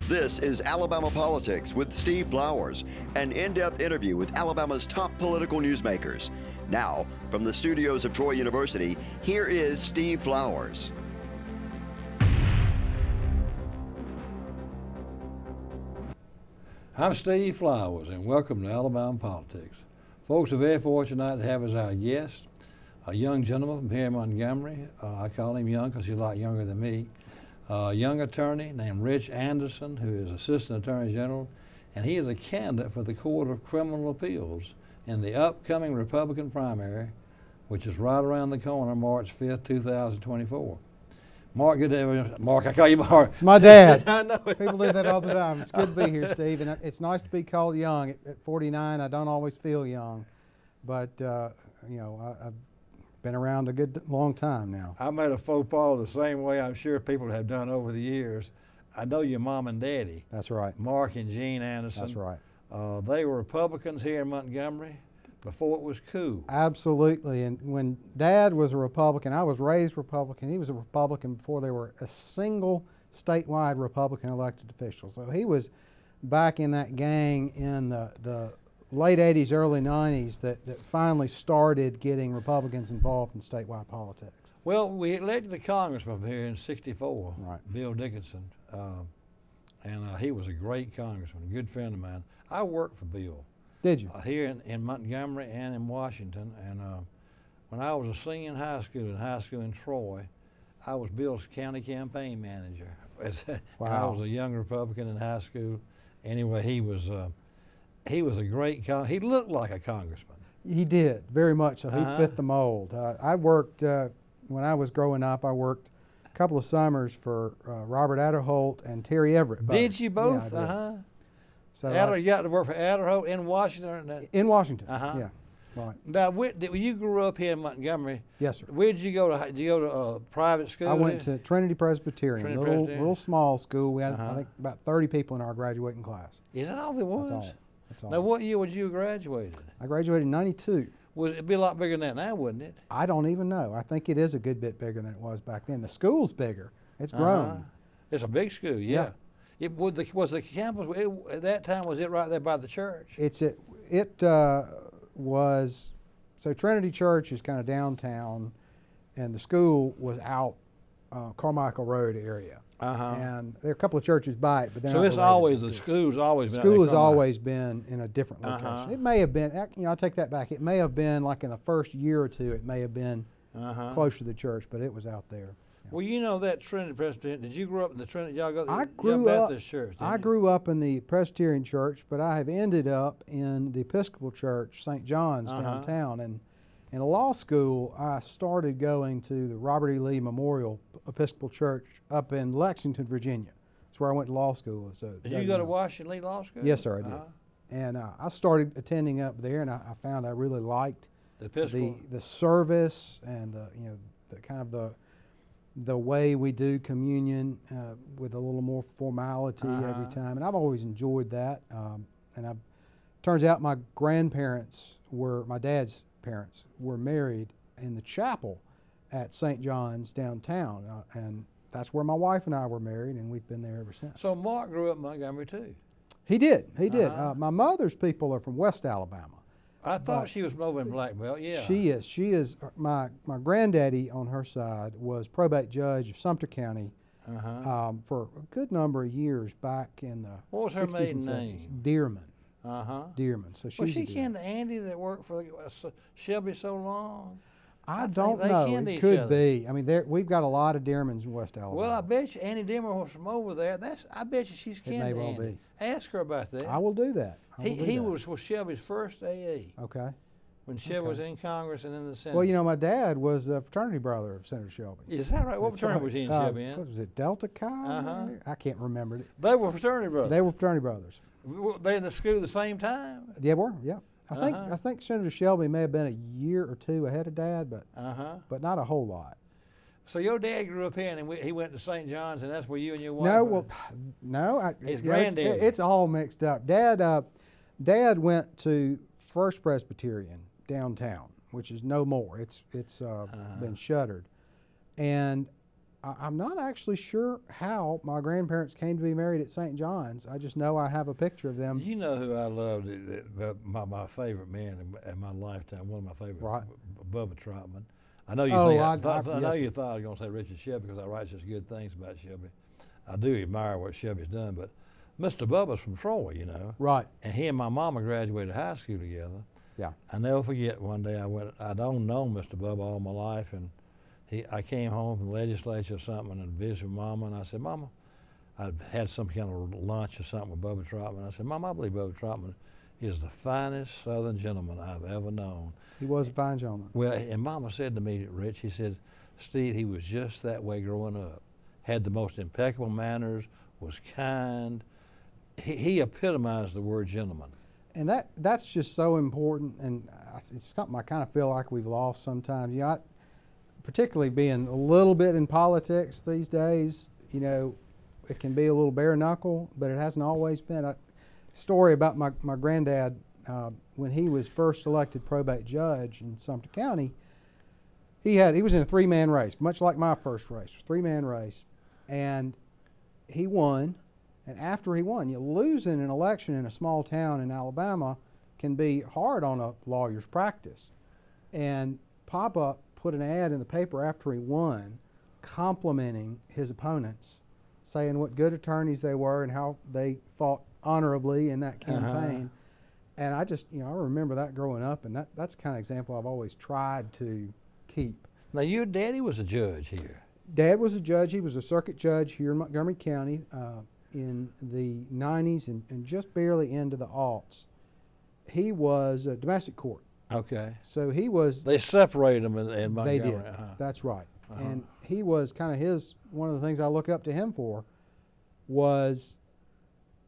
This is Alabama Politics with Steve Flowers, an in-depth interview with Alabama's top political newsmakers. Now, from the studios of Troy University, here is Steve Flowers. I'm Steve Flowers, and welcome to Alabama Politics. Folks, are very fortunate to have as our guest a young gentleman from here in Montgomery. I call him young because he's a lot younger than me. A young attorney named Rich Anderson, who is Assistant Attorney General, and he is a candidate for the Court of Criminal Appeals in the upcoming Republican primary, which is right around the corner, March 5th, 2024. Mark, good day. Mark, I call you Mark. It's my dad. I know. People do that all the time. It's good to be here, Steve, and it's nice to be called young. At 49, I don't always feel young, but I've been around a good long time now. I made a faux pas the same way I'm sure people have done over the years. I know your mom and daddy. That's right. Mark and Jean Anderson. That's right. They were Republicans here in Montgomery before it was cool. Absolutely. And when Dad was a Republican, I was raised Republican. He was a Republican before there were a single statewide Republican elected official. So he was back in that gang in the late 80s, early 90s that finally started getting Republicans involved in statewide politics. Well, we elected a congressman here in '64, Right. Bill Dickinson, and he was a great congressman, a good friend of mine. I worked for Bill. Did you? Here in Montgomery and in Washington, and when I was a senior in high school in Troy, I was Bill's county campaign manager. Wow. I was a young Republican in high school. Anyway, he was a great he looked like a congressman. He did, very much so. He Uh-huh. fit the mold. I worked, when I was growing up, I worked a couple of summers for Robert Adderholt and Terry Everett. Did you both? Yeah, I did. Uh-huh. So You got to work for Adderholt in Washington? in Washington, Uh-huh. yeah. Right. Now, when you grew up here in Montgomery, Yes, sir. where did you go to? Did you go to private school? I went to Trinity Presbyterian, Trinity little Presbyterian. small school. We had, Uh-huh. I think, about 30 people in our graduating class. Is that all there was? That's all. That's all. Now, what year would you have graduated? I graduated in 92. It'd be a lot bigger than that now, wouldn't it? I don't even know. I think it is a good bit bigger than it was back then. The school's bigger. It's grown. It's a big school, yeah. Was the campus at that time? Was it right there by the church? Was so Trinity Church is kind of downtown, and the school was out Carmichael Road area. And there are a couple of churches by it, but they're So not it's related always to the it. school's always been. School has always been in a different location. Uh-huh. It may have been, I take that back. It may have been like in the first year or two. It may have been close to the church, but it was out there. Well, you know that Trinity Presbyterian. Did you grow up in the Trinity? Y'all go to I the grew up. Baptist church. I grew up in the Presbyterian church, but I have ended up in the Episcopal Church, St. John's downtown. And in law school, I started going to the Robert E. Lee Memorial Episcopal Church up in Lexington, Virginia. That's where I went to law school. Did you go to Washington Lee Law School? Yes, sir, I did. And I started attending up there, and I found I really liked The Episcopal. the service and the kind of the way we do communion with a little more formality every time, and I've always enjoyed that. Turns out my grandparents my dad's parents were married in the chapel at St. John's downtown, and that's where my wife and I were married, and we've been there ever since. So Mark grew up in Montgomery too. He did. My mother's people are from West Alabama. I thought she was more than Black Belt. Yeah. She is. My granddaddy on her side was probate judge of Sumter County for a good number of years back in the What was her 60s maiden and 70s. name? Dearman. Uh-huh. Dearman. So she's Was she a Dearman. kin to Andy that worked for Shelby so long? I think don't they know. kin to It each could other. be. I mean, we've got a lot of Dearmans in West Alabama. Well, I bet you Andy Dimmer was from over there. I bet you she's kin may to well Andy. be. Ask her about that. I will do that. He was Shelby's first AA Okay. when Shelby was in Congress and in the Senate. Well, my dad was a fraternity brother of Senator Shelby. Is that right? What That's fraternity right. was he and Shelby in? What was it, Delta Chi? I can't remember. They were fraternity brothers. They were fraternity brothers. Were they in the school at the same time? They were, yeah. I think Senator Shelby may have been a year or two ahead of Dad, but not a whole lot. So your dad grew up here, and he went to St. John's, and that's where you and your wife. No, were? well, no. His It's, granddaddy. it's all mixed up. Dad went to First Presbyterian downtown, which is no more. It's been shuttered, and I'm not actually sure how my grandparents came to be married at St. John's. I just know I have a picture of them. You know who I loved? My favorite man in my lifetime. One of my favorite, Right. Bubba Trotman. I know you Oh, think I I know yes, you sir. thought I was going to say Richard Shelby because I write such good things about Shelby. I do admire what Shelby's done, but Mr. Bubba's from Troy, you know, Right. and he and my mama graduated high school together. Yeah. I never forget one day I don't know Mr. Bubba all my life, and I came home from the legislature or something and visited Mama, and I said, Mama, I had some kind of lunch or something with Bubba Trotman. I said, Mama, I believe Bubba Trotman is the finest Southern gentleman I've ever known. He was a fine gentleman. Well, and Mama said to me, Rich, he said, Steve, he was just that way growing up. Had the most impeccable manners, was kind. He epitomized the word gentleman. And that's just so important, and it's something I kind of feel like we've lost sometimes. You know, particularly being a little bit in politics these days, you know, it can be a little bare knuckle, but it hasn't always been. A story about my granddad, when he was first elected probate judge in Sumter County, he was in a 3-man race, much like my first race, 3-man race, and he won. And after he won, losing an election in a small town in Alabama can be hard on a lawyer's practice. And Papa put an ad in the paper after he won, complimenting his opponents, saying what good attorneys they were and how they fought honorably in that campaign. And I just, I remember that growing up, and that's the kind of example I've always tried to keep. Now, your daddy was a judge here. Dad was a judge. He was a circuit judge here in Montgomery County in the 90s and just barely into the aughts. He was a domestic court. Okay. So he was. They separated them in Montgomery. They did. That's right. And he was kind of one of the things I look up to him for was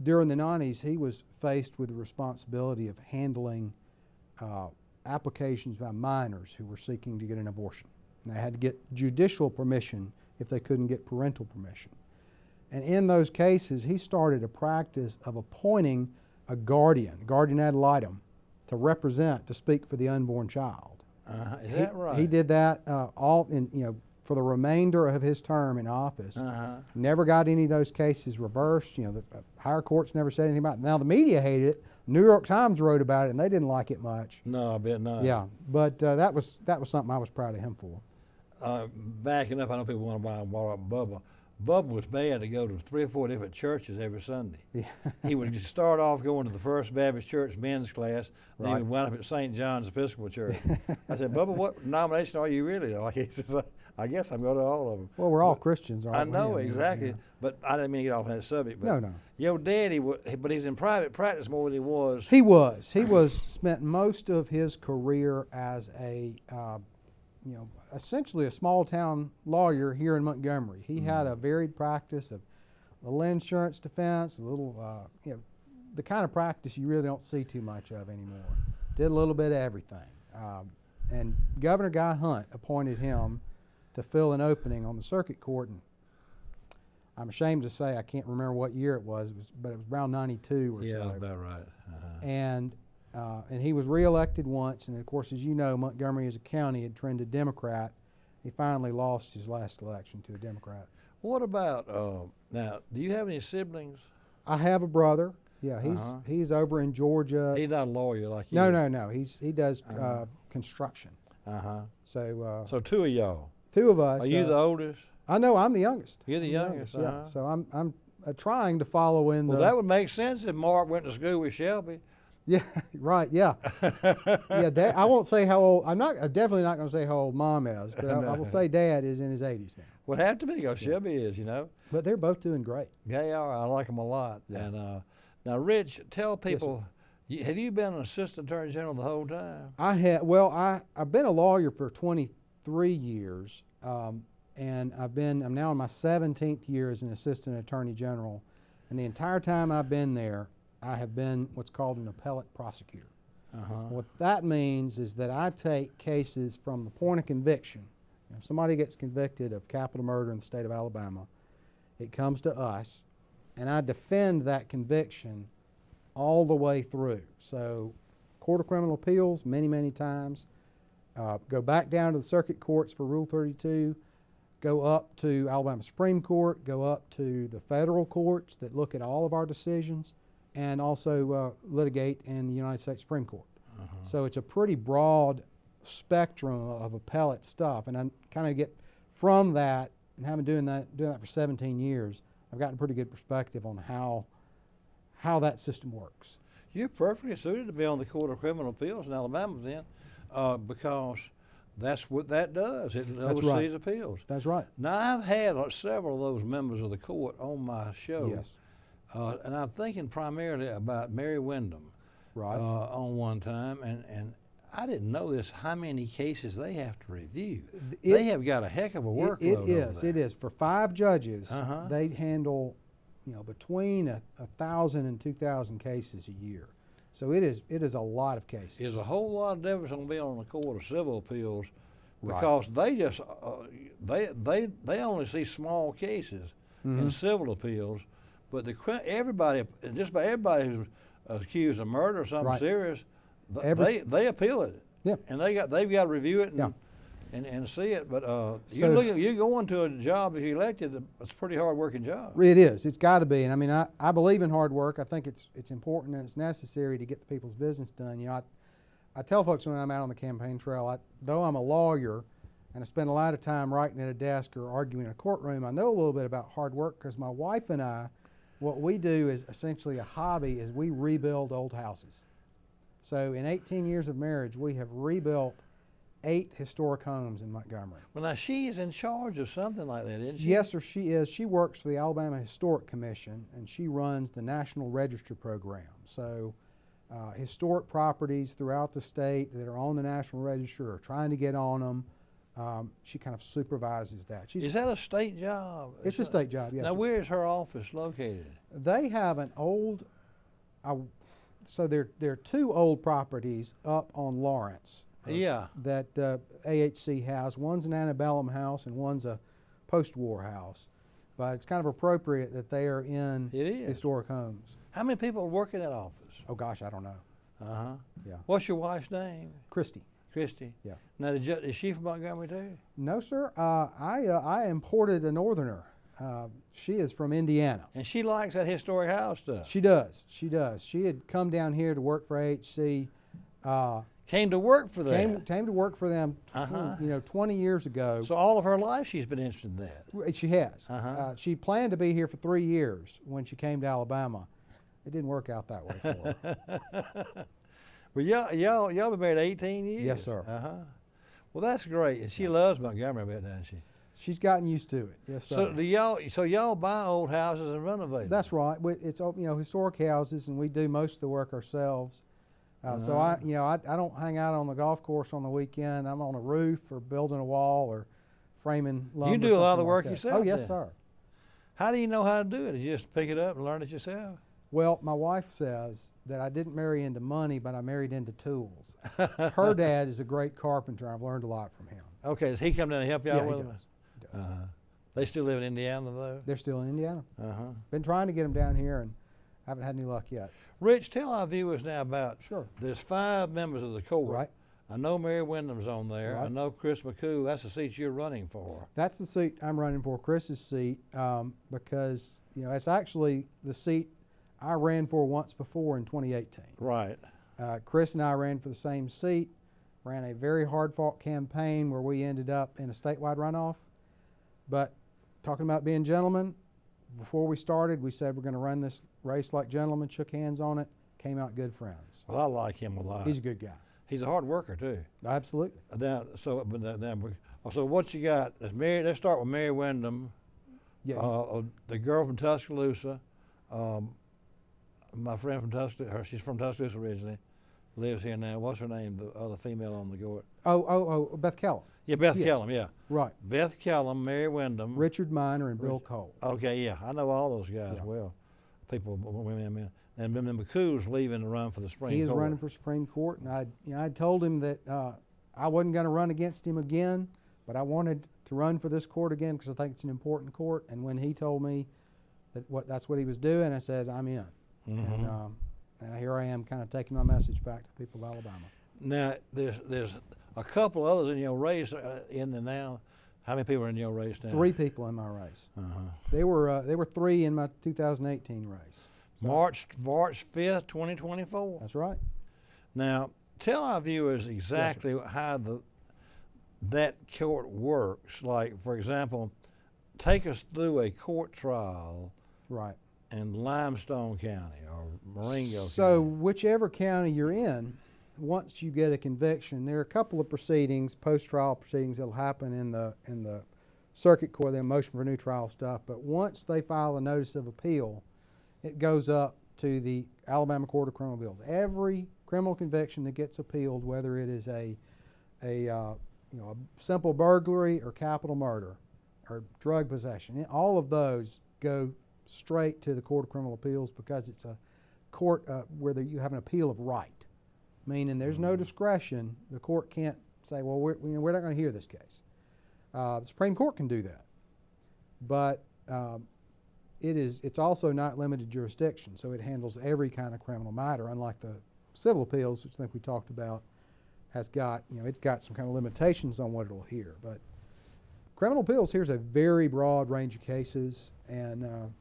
during the 90s, he was faced with the responsibility of handling applications by minors who were seeking to get an abortion. And they had to get judicial permission if they couldn't get parental permission. And in those cases, he started a practice of appointing a guardian ad litem, to speak for the unborn child. Is that right? He did that for the remainder of his term in office. Never got any of those cases reversed. The higher courts never said anything about it. Now the media hated it. New York Times wrote about it, and they didn't like it much. No, I bet not. Yeah, but that was something I was proud of him for. Backing up, I know people want to borrow up Bubba. Bubba was bad to go to 3 or 4 different churches every Sunday. Yeah. He would start off going to the First Baptist Church men's class, then he would wind up at St. John's Episcopal Church. I said, Bubba, what denomination are you really? He says, I guess I'm going to all of them. Well, we're all Christians, aren't we? I know, exactly. Yeah. But I didn't mean to get off that subject. But no. Your daddy, but he was in private practice more than he was. He was spent most of his career as a essentially a small town lawyer here in Montgomery. He had a varied practice of a little insurance defense, a little, the kind of practice you really don't see too much of anymore. Did a little bit of everything. And Governor Guy Hunt appointed him to fill an opening on the circuit court. And I'm ashamed to say I can't remember what year it was, but it was around 92 or so. Yeah, about right. And he was reelected once, and of course, as you know, Montgomery as a county had trended Democrat. He finally lost his last election to a Democrat. What about, now, do you have any siblings? I have a brother. Yeah, he's over in Georgia. He's not a lawyer like you. No. He does construction. So 2 of y'all. 2 of us. Are you the oldest? I know, I'm the youngest. You're the youngest. Yeah. So I'm trying to follow in. Well, that would make sense if Mark went to school with Shelby. Yeah, right. Yeah, yeah. I won't say how old. I'm definitely not going to say how old Mom is, but I will say Dad is in his 80s now. Would have to be because Shelby is, But they're both doing great. Yeah, they are. I like them a lot. Yeah. And now, Rich, tell people, have you been an assistant attorney general the whole time? I have. Well, I've been a lawyer for 23 years, and I'm now in my 17th year as an assistant attorney general, and the entire time I've been there, I have been what's called an appellate prosecutor. What that means is that I take cases from the point of conviction. If somebody gets convicted of capital murder in the state of Alabama, it comes to us, and I defend that conviction all the way through. So, Court of Criminal Appeals many, many times, go back down to the circuit courts for Rule 32, go up to Alabama Supreme Court, go up to the federal courts that look at all of our decisions, and also litigate in the United States Supreme Court. So it's a pretty broad spectrum of appellate stuff, and I kind of get from that, and having doing that for 17 years, I've gotten a pretty good perspective on how that system works. You're perfectly suited to be on the Court of Criminal Appeals in Alabama then, because that's what that does. It oversees appeals. That's right. Now, I've had several of those members of the court on my show. Yes. And I'm thinking primarily about Mary Wyndham Right. on one time, and I didn't know this, how many cases they have to review. It- they have got a heck of a workload over there. It is. For 5 judges, Uh-huh. they handle, between 1,000 and 2,000 cases a year. So it is a lot of cases. There's a whole lot of difference on being on the Court of Civil Appeals, Right. because they just they only see small cases in civil appeals, but everybody, just about everybody who's accused of murder or something Right. serious, Every- they appeal it. Yeah. And they've got to review it and, Yeah. and see it. But So- you go into a job, if you're elected, it's a pretty hard working job. It is. It's got to be. And I mean, I believe in hard work. I think it's important and it's necessary to get the people's business done. I tell folks when I'm out on the campaign trail, though I'm a lawyer and I spend a lot of time writing at a desk or arguing in a courtroom, I know a little bit about hard work because my wife and I, what we do is essentially a hobby is we rebuild old houses. So in 18 years of marriage, we have rebuilt 8 historic homes in Montgomery. Well, now she is in charge of something like that, isn't she? Yes, sir, she is. She works for the Alabama Historic Commission, and she runs the National Register program. So historic properties throughout the state that are on the National Register or trying to get on them, she kind of supervises that. Is that a state job? It's a state job, yes. Now, sir. where is her office located? They have an old, so there are 2 old properties up on Lawrence. Yeah. That AHC has. One's an antebellum house and one's a post-war house. But it's kind of appropriate that they are in It is. historic homes. How many people work in that office? Oh gosh, I don't know. Uh-huh. Yeah. What's your wife's name? Christie. Christy. Yeah. Now, is she from Montgomery too? No, sir. I imported a northerner. She is from Indiana. And she likes that historic house stuff. She does. She does. She had come down here to work for AHC. Came to work for that. Came to work for them, Uh-huh. 20 years ago. So all of her life she's been interested in that. She has. Uh-huh. She planned to be here for 3 years when she came to Alabama. It didn't work out that way for her. Well, y'all been married 18 years? Yes, sir. Uh-huh. Well, that's great. And she loves Montgomery a bit, doesn't she? She's gotten used to it. Yes, sir. So y'all buy old houses and renovate them? That's right. It's historic houses, and we do most of the work ourselves. So I don't hang out on the golf course on the weekend. I'm on a roof or building a wall or framing lumber. You do a lot of the something work like that. yourself Oh yes, then? sir. How do you know how to do it? Did you just pick it up and learn it yourself? Well, my wife says that I didn't marry into money, but I married into tools. Her dad is a great carpenter. I've learned a lot from him. Okay, does he come down and help you out Yeah, with he them? does. He does. Uh-huh. They still live in Indiana, though? They're still in Indiana. Uh-huh. Been trying to get them down here, and haven't had any luck yet. Rich, tell our viewers now about, Sure. there's 5 members of the court. Right. I know Mary Wyndham's on there. I Right. know Chris McCool. That's the seat you're running for. That's the seat I'm running for, Chris's seat, because it's actually the seat I ran for once before in 2018. Right. Chris and I ran for the same seat, ran a very hard-fought campaign where we ended up in a statewide runoff. But talking about being gentlemen, before we started, we said we're going to run this race like gentlemen, shook hands on it, came out good friends. Well, I like him a lot. He's a good guy. He's a hard worker, too. Absolutely. Now, so what you got? Let's start with Mary Wyndham, Yeah. the girl from Tuscaloosa. My friend from Tuscaloosa, she's from Tuscaloosa originally, lives here now. What's her name, the other female on the court? Beth Kellum. Yeah, Beth Yes. Kellum, yeah. Right. Beth Kellum, Mary Wyndham. Richard Miner and Bill Cole. Okay, yeah, I know all those guys Yeah. well. People, women, and men. And then McCool's leaving to run for the Supreme Court. He is running for Supreme Court, and I told him that I wasn't going to run against him again, but I wanted to run for this court again because I think it's an important court. And when he told me that's what he was doing, I said I'm in. Mhm. And here I am, kind of taking my message back to the people of Alabama. Now, there's a couple others in your race in there now. How many people are in your race now? 3 people in my race. They were 3 in my 2018 race. So March 5th, 2024. that's right. Now, tell our viewers exactly how that court works. Like, for example, take us through a court trial Right. in Limestone County or Marengo So County. whichever county you're in, once you get a conviction, there are a couple of proceedings, post-trial proceedings that'll happen in the circuit court, the motion for new trial stuff. But once they file a notice of appeal, it goes up to the Alabama Court of Criminal Appeals. Every criminal conviction that gets appealed, whether it is a simple burglary or capital murder or drug possession, all of those go straight to the Court of Criminal Appeals because it's a court where you have an appeal of right, meaning there's no discretion. The court can't say, well, we're not going to hear this case. The Supreme Court can do that, but it's also not limited jurisdiction, so it handles every kind of criminal matter, unlike the civil appeals, which I think we talked about, has got, it's got some kind of limitations on what it'll hear. But criminal appeals hears a very broad range of cases, and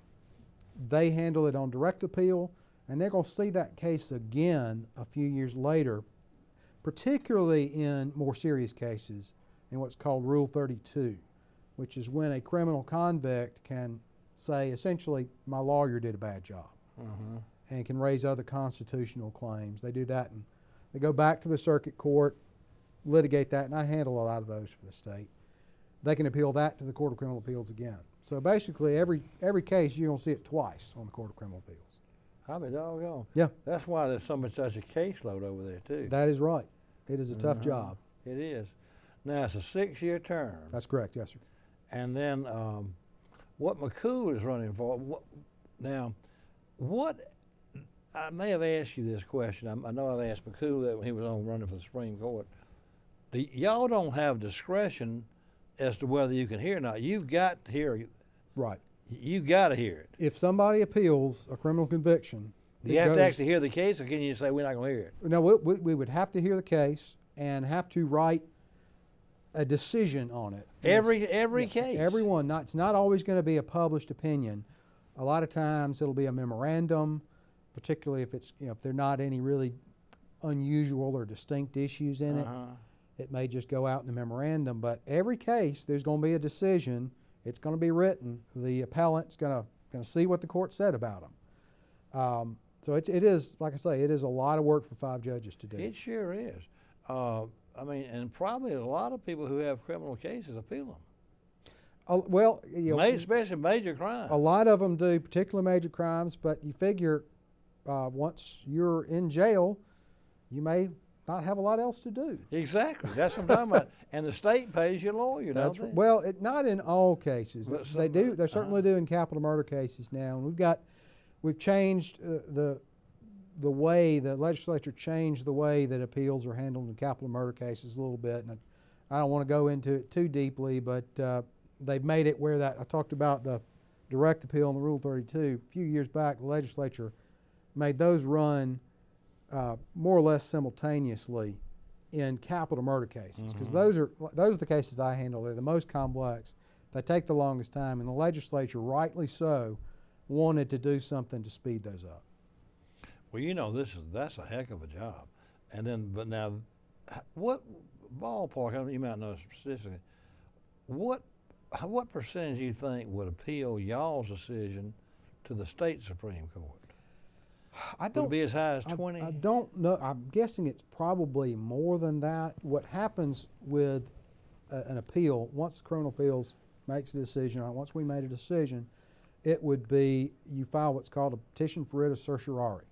they handle it on direct appeal, and they're going to see that case again a few years later, particularly in more serious cases in what's called Rule 32, which is when a criminal convict can say, essentially, my lawyer did a bad job, and can raise other constitutional claims. They do that, and they go back to the circuit court, litigate that, and I handle a lot of those for the state. They can appeal that to the Court of Criminal Appeals again. So basically, every case, you're going to see it twice on the Court of Criminal Appeals. I'll be doggone. Yeah. That's why there's such a caseload over there, too. That is right. It is a tough job. It is. Now, it's a 6-year term. That's correct, yes, sir. And then what McCool is running for, I may have asked you this question. I know I've asked McCool that when he was on running for the Supreme Court. Y'all don't have discretion as to whether you can hear or not. You've got to hear. Right. You got to hear it. If somebody appeals a criminal conviction, Do you have to actually hear the case, or can you say we're not going to hear it? No, we would have to hear the case and have to write a decision on it. Every case. Every one. It's not always going to be a published opinion. A lot of times it'll be a memorandum, particularly if it's if there are not any really unusual or distinct issues in it. It may just go out in a memorandum. But every case, there's going to be a decision. It's going to be written. The appellant's going to see what the court said about them. So it is, like I say, it is a lot of work for 5 judges to do. It sure is. I mean, and probably a lot of people who have criminal cases appeal them. Well, especially major crimes. A lot of them do, particularly major crimes. But you figure, once you're in jail, you may not have a lot else to do. Exactly. That's what I'm talking about. And the state pays your lawyer, don't they? Well, not in all cases. But they do. They certainly do in capital murder cases now. And we've changed the way the legislature changed the way that appeals are handled in capital murder cases a little bit. And I don't want to go into it too deeply, but they've made it where I talked about the direct appeal and the Rule 32. A few years back, the legislature made those run more or less simultaneously in capital murder cases, because those are the cases I handle. They're the most complex. They take the longest time, and the legislature, rightly so, wanted to do something to speed those up. Well, that's a heck of a job. And then, but now, what ballpark? You might know specifically. What percentage do you think would appeal y'all's decision to the state Supreme Court? Would it be as high as 20? I don't know. I'm guessing it's probably more than that. What happens with an appeal, once the criminal appeals makes a decision, or once we made a decision, it would be you file what's called a petition for writ of certiorari.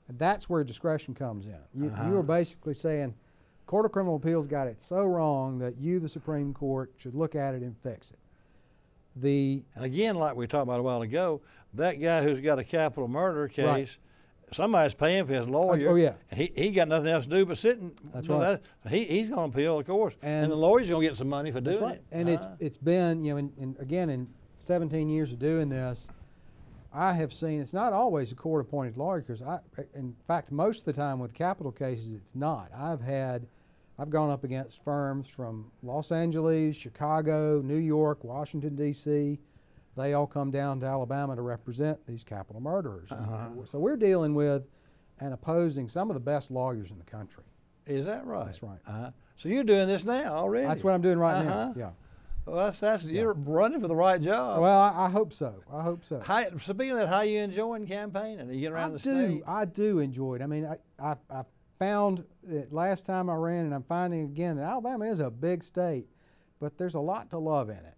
And that's where discretion comes in. You are basically saying, Court of Criminal Appeals got it so wrong that you, the Supreme Court, should look at it and fix it. And again, like we talked about a while ago, that guy who's got a capital murder case, somebody's paying for his lawyer. Oh, yeah. And he got nothing else to do but sit and That's do right. that. He's going to appeal, of course. And the lawyer's going to get some money for doing it. And it's been, again, in 17 years of doing this, I have seen it's not always a court-appointed lawyer, because in fact, most of the time with capital cases, it's not. I've had I've gone up against firms from Los Angeles, Chicago, New York, Washington, D.C. They all come down to Alabama to represent these capital murderers. So we're dealing with and opposing some of the best lawyers in the country. Is that right? That's right. So you're doing this now already? That's what I'm doing right now. Yeah. Well, you're running for the right job. Well, I hope so. I hope so. Speaking of that, how you enjoying campaigning? You get around the state? I do enjoy it. I mean, I found it last time I ran, and I'm finding again that Alabama is a big state, but there's a lot to love in it.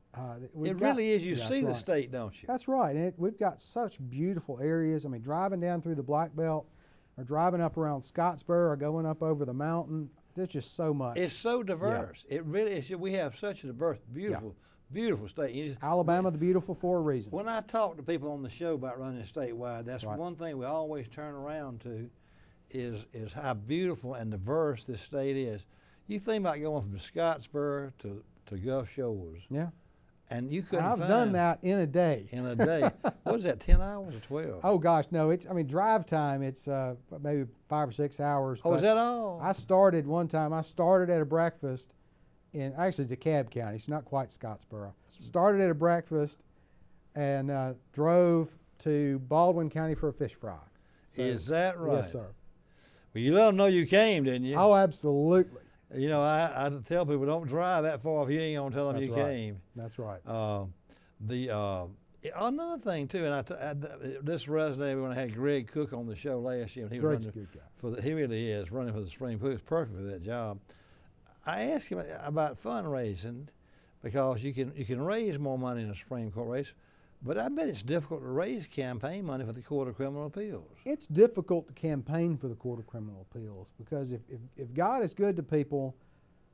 It really is. You see the state, don't you? That's right. And we've got such beautiful areas. I mean, driving down through the Black Belt or driving up around Scottsboro or going up over the mountain, there's just so much. It's so diverse. It really is. We have such a diverse, beautiful state. Alabama the beautiful for a reason. When I talk to people on the show about running statewide, that's one thing we always turn around to is how beautiful and diverse this state is. You think about going from Scottsboro to Gulf Shores. Yeah. And you couldn't I've done that in a day. In a day. What is that, 10 hours or 12? Oh, gosh, no. Drive time, it's maybe 5 or 6 hours. Oh, is that all? I started at a breakfast in, actually, DeKalb County. It's not quite Scottsboro. Started at a breakfast and drove to Baldwin County for a fish fry. So, is that right? Yes, sir. Well, you let them know you came, didn't you? Oh, absolutely. You know, I tell people don't drive that far if you ain't gonna tell them you came. That's right. Another thing too, and this resonated when I had Greg Cook on the show last year. And he Greg's a good guy. He really is running for the Supreme Court. He's perfect for that job. I asked him about fundraising because you can raise more money in a Supreme Court race, but I bet it's difficult to raise campaign money for the Court of Criminal Appeals. It's difficult to campaign for the Court of Criminal Appeals because if God is good to people,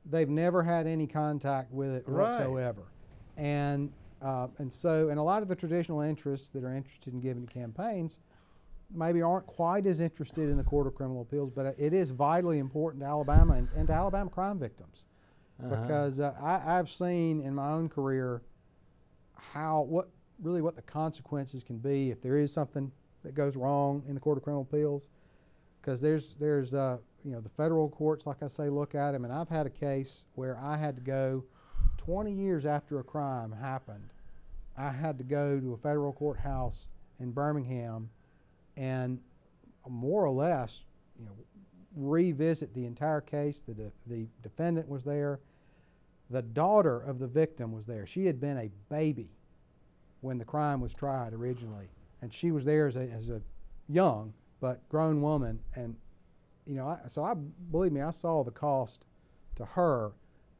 they've never had any contact with it whatsoever. And so a lot of the traditional interests that are interested in giving to campaigns maybe aren't quite as interested in the Court of Criminal Appeals, but it is vitally important to Alabama and to Alabama crime victims because I've seen in my own career what the consequences can be if there is something that goes wrong in the Court of Criminal Appeals, because there's the federal courts, like I say, look at them, and I've had a case where I had to go 20 years after a crime happened. I had to go to a federal courthouse in Birmingham and more or less revisit the entire case. The defendant was there. The daughter of the victim was there. She had been a baby when the crime was tried originally, and she was there as a young but grown woman, and believe me, I saw the cost to her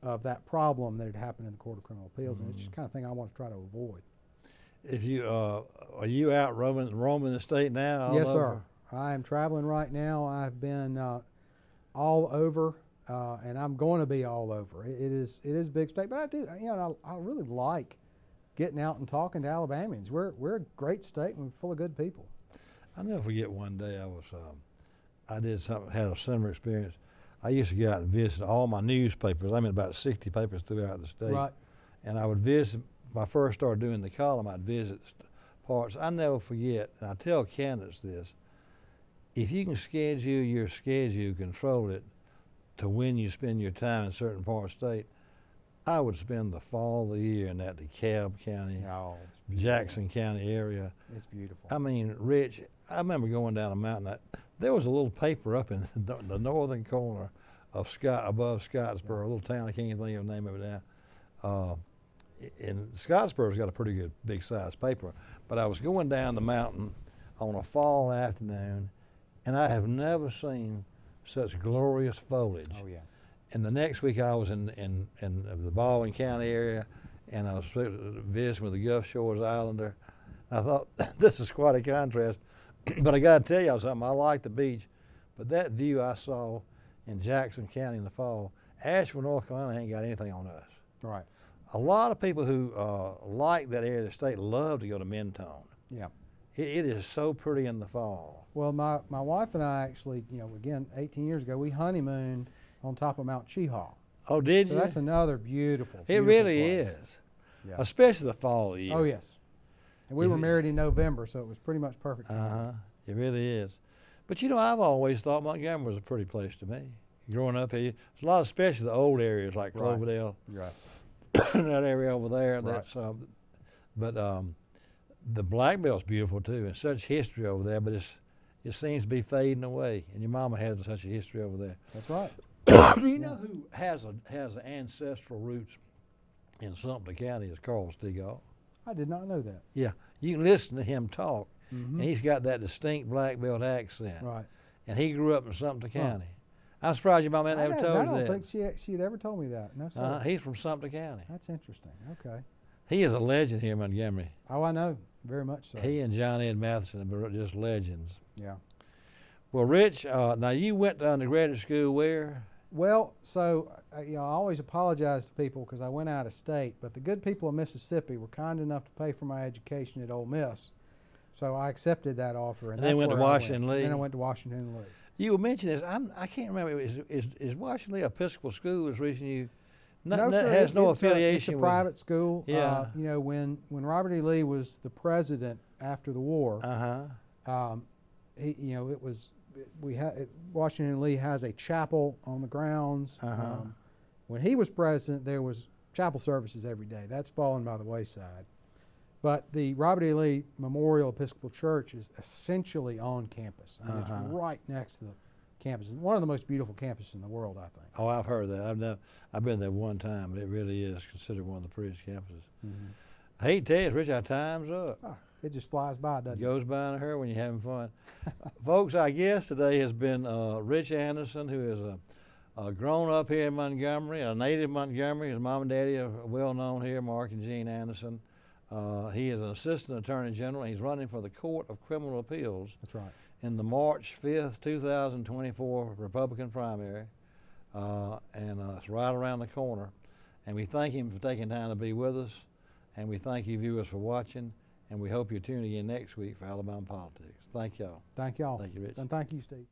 of that problem that had happened in the Court of Criminal Appeals, and it's the kind of thing I want to try to avoid. If you are you out roaming the state now? Yes, sir. I am traveling right now. I've been all over, and I'm going to be all over. It is a big state, but I really like getting out and talking to Alabamians. We're a great state and we're full of good people. I'll never forget one day I had a similar experience. I used to go out and visit all my newspapers. I'm in about 60 papers throughout the state. Right. And I would visit, when I first started doing the column, I'd visit parts. I never forget, and I tell candidates this, if you can schedule your schedule, control it to when you spend your time in certain parts of the state, I would spend the fall of the year in that DeKalb County, Jackson County area. It's beautiful. I mean, Rich, I remember going down a mountain. There was a little paper up in the northern corner of above Scottsboro, a little town, I can't even think of the name of it now. And Scottsboro's got a pretty good big size paper, but I was going down the mountain on a fall afternoon, and I have never seen such glorious foliage. Oh, yeah. And the next week I was in the Baldwin County area, and I was visiting with the Gulf Shores Islander. I thought, this is quite a contrast, but I got to tell y'all something. I like the beach, but that view I saw in Jackson County in the fall, Asheville, North Carolina ain't got anything on us. Right. A lot of people who like that area of the state love to go to Mentone. Yeah. It is so pretty in the fall. Well, my wife and I actually, again, 18 years ago, we honeymooned on top of Mount Cheahaw. Oh, did you? So that's another beautiful It really place. is. Yeah. Especially the fall of the year. Oh, yes. And we were married in November, so it was pretty much perfect. It really is. But I've always thought Montgomery was a pretty place to me. growing up here. There's a lot, especially the old areas like Right. Cloverdale, Right. that area over there. Right. That's, but the Black Belt's beautiful too, and such history over there. But it seems to be fading away. And your mama has such a history over there. That's right. Do you know who has ancestral roots in Sumter County? Is Carl Stegall. I did not know that. Yeah, you can listen to him talk, Mm-hmm. and he's got that distinct Black Belt accent. Right. And he grew up in Sumter County. I'm surprised your mama never told I you don't that. think she had ever told me that. No, sir. He's from Sumter County. That's interesting. Okay. He is a legend here in Montgomery. Oh, I know. Very much so. He and John Ed Matheson are just legends. Yeah. Well, Rich, now you went to undergraduate school where? Well, so I always apologize to people because I went out of state, but the good people of Mississippi were kind enough to pay for my education at Ole Miss, so I accepted that offer. And then went to where I Washington Lee. Then I went to Washington Lee. You mentioned this. I can't remember. Is Washington Lee Episcopal School? Is reaching you? No, that sir, has no it's affiliation it's a with. private school. Yeah. When Robert E. Lee was the president after the war, it was Washington Lee has a chapel on the grounds. When he was president, there was chapel services every day. That's fallen by the wayside. But the Robert E. Lee Memorial Episcopal Church is essentially on campus. I mean, it's right next to the campus. It's one of the most beautiful campuses in the world, I think. Oh, I've heard that. I've been there one time, but it really is considered one of the prettiest campuses. I hate to tell you, Rich, our time's up. Oh, it just flies by, doesn't It goes by in a hurry when you're having fun. Folks, our guest today has been Rich Anderson, who is grown up here in Montgomery, a native Montgomery. His mom and daddy are well known here, Mark and Jean Anderson. He is an assistant attorney general. He's running for the Court of Criminal Appeals. That's right. In the March 5th, 2024 Republican primary, and it's right around the corner. And we thank him for taking time to be with us, and we thank you viewers for watching, and we hope you tune in next week for Alabama Politics. Thank y'all. Thank y'all. Thank you, Rich. And thank you, Steve.